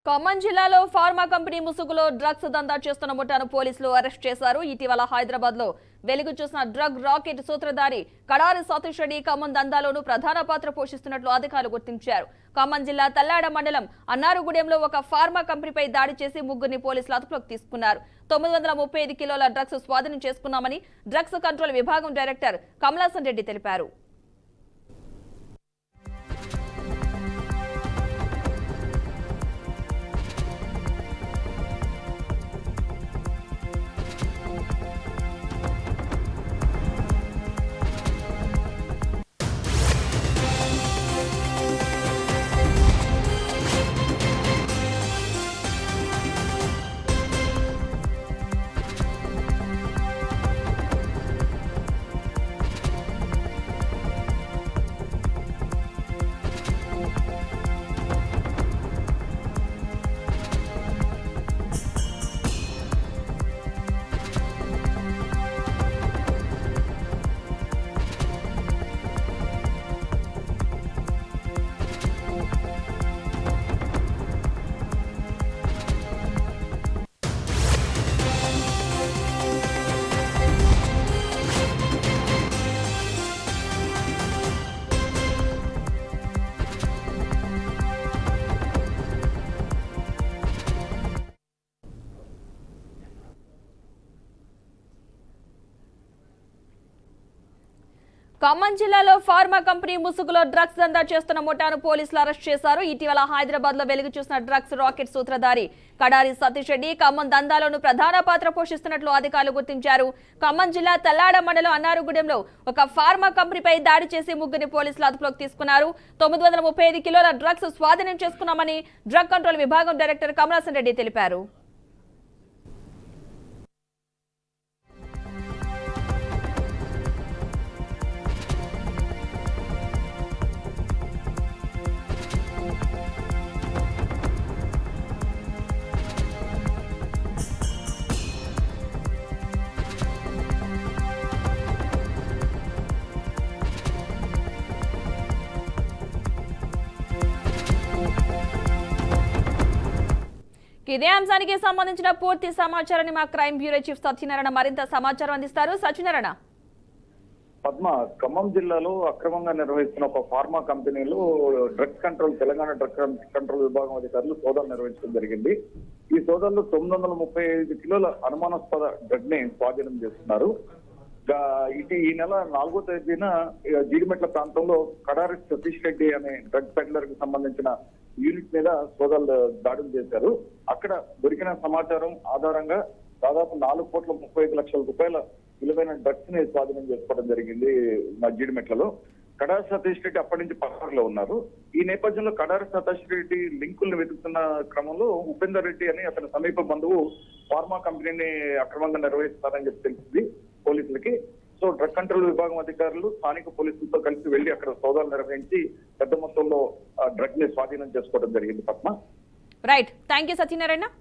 ఖమ్మం జిల్లాలో pharma company ముసుగులో drugs దందా చేస్తున్న ముఠాను పోలీసులు అరెస్ట్ చేశారు. ఇటీవల హైదరాబాద్ లో వెలుగు చూసిన డ్రగ్ రాకెట్ సూత్రధారి కడారి సతీష్ రెడ్డి ఖమ్మం దందాలోనూ ప్రధాన పాత్ర పోషిస్తున్నట్లు అధికారులు గుర్తించారు. ఖమ్మం జిల్లా తల్లాడ మండలం అన్నారుగూడెంలో ఒక ఫార్మా కంపెనీపై దాడి చేసి ముగ్గురిని పోలీసులు అదుపులోకి తీసుకున్నారు. 935 కిలోల డ్రగ్స్ స్వాధీనం చేసుకున్నామని డ్రగ్స్ కంట్రోల్ విభాగం డైరెక్టర్ కమలాసన్ రెడ్డి తెలిపారు. ఖమ్మం జిల్లాలో ఫార్మా కంపెనీ ముసుగులో డ్రగ్స్ దందా చేస్తున్న ముఠాను పోలీసులు అరెస్ట్ చేశారు. ఇటీవల హైదరాబాద్ లో వెలుగు చూసిన డ్రగ్స్ రాకెట్ సూత్రధారి కడారి సతీష్ రెడ్డి ఖమ్మం దందాలోనూ ప్రధాన పాత్ర పోషిస్తున్నట్లు అధికారులు గుర్తించారు. ఖమ్మం జిల్లా తల్లాడ మండలం అన్నారుగూడెంలో ఒక ఫార్మా కంపెనీపై దాడి చేసి ముగ్గురిని పోలీసులు అదుపులోకి తీసుకున్నారు. 935 కిలోల డ్రగ్స్ స్వాధీనం చేసుకున్నామని డ్రగ్ కంట్రోల్ విభాగం డైరెక్టర్ కమలాసన్ రెడ్డి తెలిపారు. ఇదే అంశానికి సంబంధించిన పూర్తి సమాచారాన్ని మా క్రైమ్ బ్యూరో చీఫ్ సత్యనారాయణ మరింత సమాచారం అందిస్తారు. సత్యనారాయణ. పద్మ, ఖమ్మం జిల్లాలో అక్రమంగా నిర్వహిస్తున్న ఒక ఫార్మా కంపెనీలో drugs control Telangana drugs control విభాగం అధికారులు సోదాలు నిర్వహించడం జరిగింది. ఈ సోదాల్లో 935 కిలోల అనుమానాస్పద డ్రగ్ ని స్వాధీనం చేస్తున్నారు. ఈ నెల 4వ తేదీన జీడిమెట్ల ప్రాంతంలో కడారి సతీష్ రెడ్డి అనే డ్రగ్ పెడ్లర్ కి సంబంధించిన యూనిట్ మీద సోదాలు దాడులు చేశారు. అక్కడ దొరికిన సమాచారం ఆధారంగా దాదాపు 4,35,00,000 విలువైన డ్రగ్స్ ని స్వాధీనం చేసుకోవడం జరిగింది జీడిమెట్లలో. కడారి సతీష్ రెడ్డి అప్పటి నుంచి పక్కలో ఉన్నారు. ఈ నేపథ్యంలో కడారి సతీష్ రెడ్డి లింకుల్ని వెతుకుతున్న క్రమంలో ఉపేందర్ రెడ్డి అని అతని సమీప బంధువు ఫార్మా కంపెనీని అక్రమంగా నిర్వహిస్తున్నారని చెప్పి తెలిసింది పోలీసులకి. సో డ్రగ్ కంట్రోల్ విభాగం అధికారులు స్థానిక పోలీసులతో కలిసి వెళ్లి అక్కడ సోదాలు నిర్వహించి పెద్ద మొత్తంలో డ్రగ్ ని స్వాధీనం చేసుకోవడం జరిగింది. Padma. Right, thank you Satyanarayana.